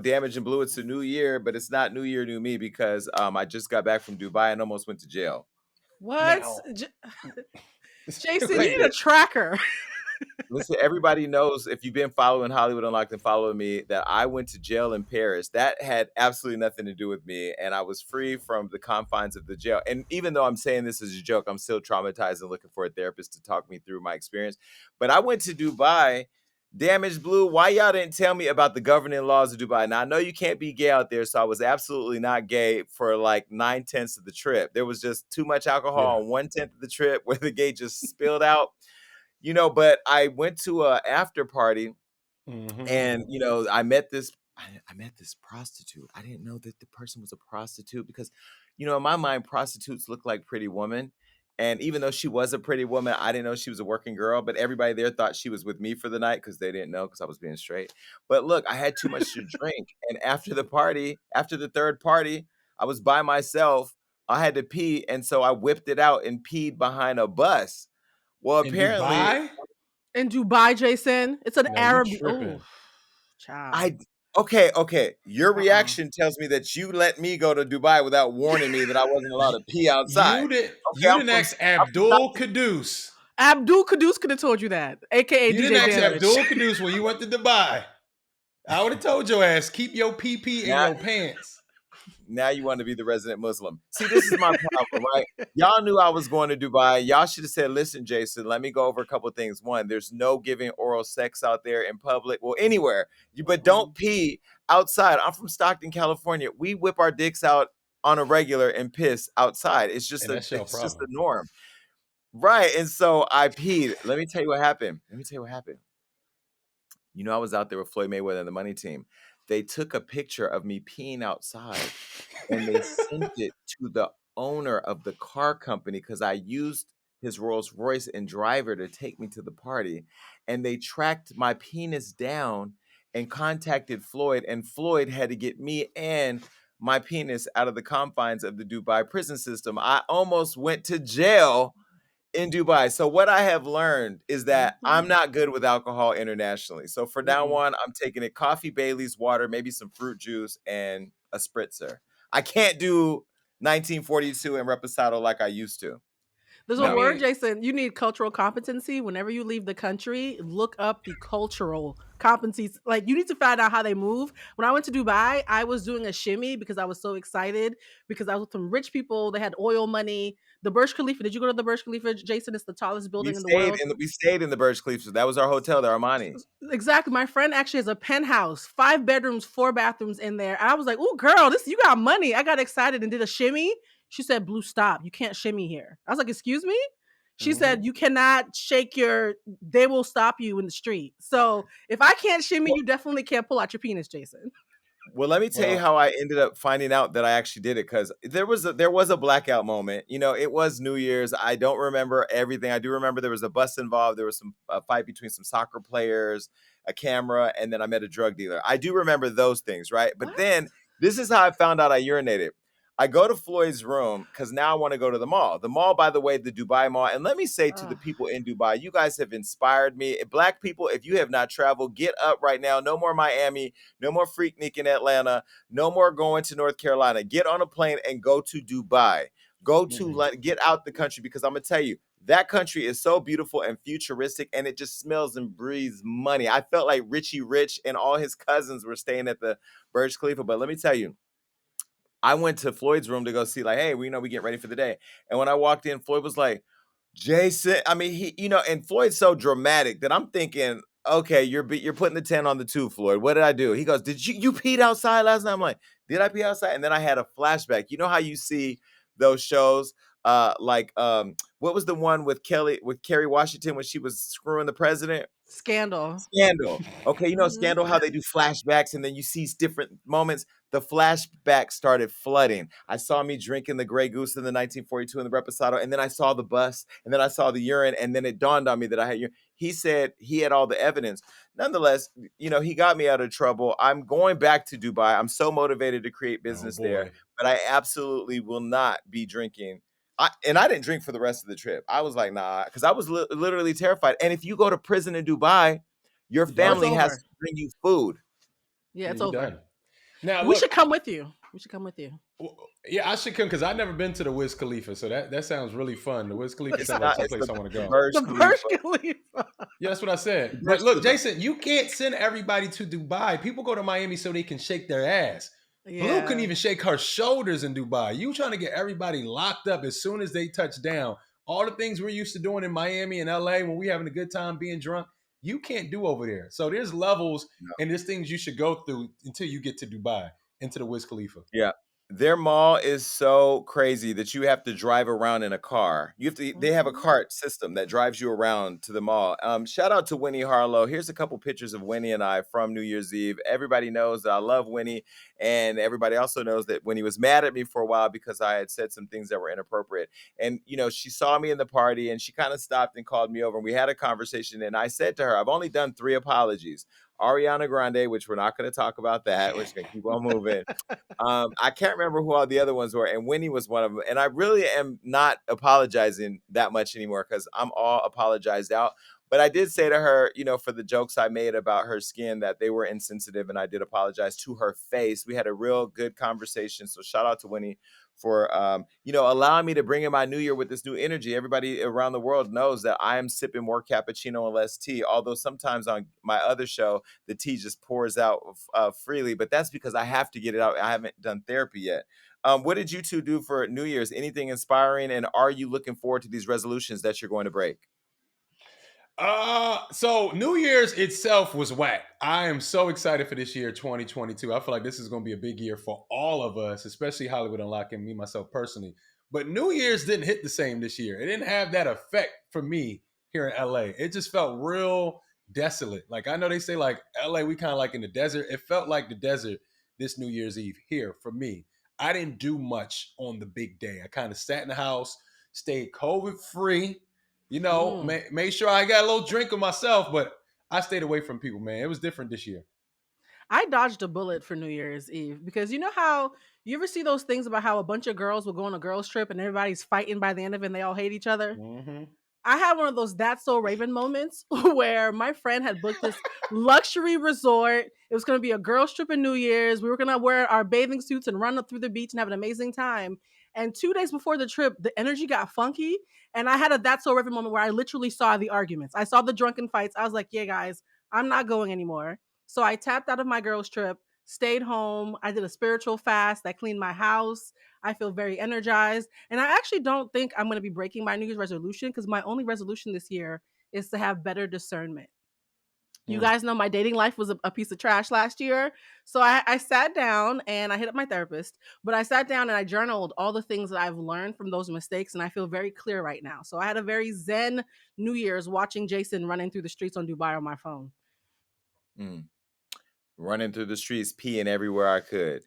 Damage and Blue, it's a new year, but it's not New Year, New Me because I just got back from Dubai and almost went to jail. What? Now, Jason, you wait. need a tracker. Listen, everybody knows if you've been following Hollywood Unlocked and following me that I went to jail in Paris. That had absolutely nothing to do with me, and I was free from the confines of the jail. And even though I'm saying this as a joke, I'm still traumatized and looking for a therapist to talk me through my experience. But I went to Dubai. Damaged Blue, why y'all didn't tell me about the governing laws of Dubai? Now, I know you can't be gay out there, so I was absolutely not gay for like 9/10 of the trip. There was just too much alcohol on 1/10 of the trip where the gay just spilled out. But I went to a after party and I met this prostitute. I didn't know that the person was a prostitute because in my mind prostitutes look like Pretty Woman. And even though she was a pretty woman, I didn't know she was a working girl, but everybody there thought she was with me for the night because they didn't know because I was being straight. But look, I had too much to drink. And after the third party, I was by myself. I had to pee. And so I whipped it out and peed behind a bus. Well, In apparently Dubai? In Dubai, Jason, it's an No, you Arab. tripping. Oh, child. Okay. Your reaction tells me that you let me go to Dubai without warning me that I wasn't allowed to pee outside. You did. Okay, You didn't ask Abdul Caduce. Abdul Caduce could have told you that, aka You DJ didn't ask Damage. Abdul Caduce when you went to Dubai. I would have told your ass, keep your PP in your pants. Now you want to be the resident Muslim. See, this is my problem, right? Y'all knew I was going to Dubai. Y'all should have said, listen, Jason, let me go over a couple of things. One, there's no giving oral sex out there in public. Well, anywhere. But don't pee outside. I'm from Stockton, California. We whip our dicks out on a regular and piss outside. It's just And that's your it's just the problem. norm. Right. And so I peed. Let me tell you what happened. I was out there with Floyd Mayweather and the Money Team. They took a picture of me peeing outside and they sent it to the owner of the car company because I used his Rolls Royce and driver to take me to the party. And they tracked my penis down and contacted Floyd, and Floyd had to get me and my penis out of the confines of the Dubai prison system. I almost went to jail in Dubai. So what I have learned is that I'm not good with alcohol internationally. So for now on, I'm taking it coffee, Bailey's, water, maybe some fruit juice, and a spritzer. I can't do 1942 and Reposado like I used to. There's No. a word, Jason. You need cultural competency. Whenever you leave the country, look up the cultural competencies. Like, you need to find out how they move. When I went to Dubai, I was doing a shimmy because I was so excited because I was with some rich people. They had oil money. The Burj Khalifa. Did you go to the Burj Khalifa, Jason? It's the tallest building in the world. We stayed in the Burj Khalifa. That was our hotel, the Armani. Exactly. My friend actually has a penthouse, 5 bedrooms, 4 bathrooms in there. And I was like, "Ooh, girl, you got money." I got excited and did a shimmy. She said, "Blue, stop. You can't shimmy here." I was like, "Excuse me?" She said, "You cannot shake they will stop you in the street." So if I can't shimmy, you definitely can't pull out your penis, Jason. Well, let me tell you how I ended up finding out that I actually did it, because there was a blackout moment. It was New Year's. I don't remember everything. I do remember there was a bus involved. There was some fight between some soccer players, a camera, and then I met a drug dealer. I do remember those things, right? But then this is how I found out I urinated. I go to Floyd's room because now I want to go to the mall. The mall, by the way, the Dubai Mall. And let me say to the people in Dubai, you guys have inspired me. Black people, if you have not traveled, get up right now. No more Miami. No more Freaknik in Atlanta. No more going to North Carolina. Get on a plane and go to Dubai. Get out the country, because I'm going to tell you, that country is so beautiful and futuristic, and it just smells and breathes money. I felt like Richie Rich and all his cousins were staying at the Burj Khalifa. But let me tell you, I went to Floyd's room to go see, like, hey, we get ready for the day. And when I walked in, Floyd was like, Jason, I mean, and Floyd's so dramatic that I'm thinking, okay, you're putting the 10 on the 2, Floyd. What did I do? He goes, did you peed outside last night? I'm like, did I pee outside? And then I had a flashback. You know how you see those shows, what was the one with Kerry Washington when she was screwing the president? Scandal. Okay, Scandal, how they do flashbacks and then you see different moments. The flashback started flooding. I saw me drinking the Grey Goose in the 1942 in the Reposado, and then I saw the bus, and then I saw the urine, and then it dawned on me that I had urine. He said he had all the evidence. Nonetheless, he got me out of trouble. I'm going back to Dubai. I'm so motivated to create business there, but I absolutely will not be drinking. I didn't drink for the rest of the trip. I was like, nah, because I was literally terrified. And if you go to prison in Dubai, your family has to bring you food. Yeah, it's over. Done. Now We look, should come with you. We should come with you. yeah, I should come because I've never been to the Wiz Khalifa, so that sounds really fun. The Wiz Khalifa It's sounds like not. It's someplace I want to the go. Burj The Khalifa. Burj Khalifa. Yeah, that's what I said. The But Burj look, Khalifa. Jason, you can't send everybody to Dubai. People go to Miami so they can shake their ass. Blue couldn't Yeah. even shake her shoulders in Dubai. You trying to get everybody locked up as soon as they touch down. All the things we're used to doing in Miami and LA when we having a good time being drunk, you can't do over there. So there's levels No. and there's things you should go through until you get to Dubai, into the Wiz Khalifa. Yeah. Their mall is so crazy that you have to drive around in a car. You have to. They have a Mhm. cart system that drives you around to the mall. Shout out to Winnie Harlow. Here's a couple pictures of Winnie and I from New Year's Eve. Everybody knows that I love Winnie, and everybody also knows that Winnie was mad at me for a while because I had said some things that were inappropriate. And she saw me in the party, and she kind of stopped and called me over, and we had a conversation. And I said to her, "I've only done 3 apologies. Ariana Grande, which we're not going to talk about that. We're just going to keep on moving. I can't remember who all the other ones were, and Winnie was one of them. And I really am not apologizing that much anymore because I'm all apologized out. But I did say to her, for the jokes I made about her skin, that they were insensitive, and I did apologize to her face. We had a real good conversation. So shout out to Winnie for allowing me to bring in my new year with this new energy. Everybody around the world knows that I am sipping more cappuccino and less tea. Although sometimes on my other show, the tea just pours out freely, but that's because I have to get it out. I haven't done therapy yet. What did you two do for New Year's? Anything inspiring? And are you looking forward to these resolutions that you're going to break? So New Year's itself was whack. I am so excited for this year, 2022. I feel like this is going to be a big year for all of us, especially Hollywood Unlocked and me, myself personally. But New Year's didn't hit the same this year. It didn't have that effect for me here in LA. It just felt real desolate. Like I know they say like LA, we kind of like in the desert. It felt like the desert this New Year's Eve here for me. I didn't do much on the big day. I kind of sat in the house, stayed COVID free, Mm. made sure I got a little drink of myself, but I stayed away from people, man. It was different this year. I dodged a bullet for New Year's Eve because you know how you ever see those things about how a bunch of girls will go on a girls trip and everybody's fighting by the end of it and they all hate each other? Mm-hmm. I had one of those That's So Raven moments where my friend had booked this luxury resort. It was going to be a girls trip in New Year's. We were going to wear our bathing suits and run up through the beach and have an amazing time. And 2 days before the trip, the energy got funky. And I had a That's So Raven moment where I literally saw the arguments. I saw the drunken fights. I was like, yeah, guys, I'm not going anymore. So I tapped out of my girls trip, stayed home. I did a spiritual fast. I cleaned my house. I feel very energized. And I actually don't think I'm going to be breaking my New Year's resolution because my only resolution this year is to have better discernment. You Mm. guys know my dating life was a piece of trash last year. So I sat down and I hit up my therapist, but I sat down and I journaled all the things that I've learned from those mistakes. And I feel very clear right now. So I had a very zen New Year's watching Jason running through the streets on Dubai on my phone. Mm. Running through the streets, peeing everywhere I could.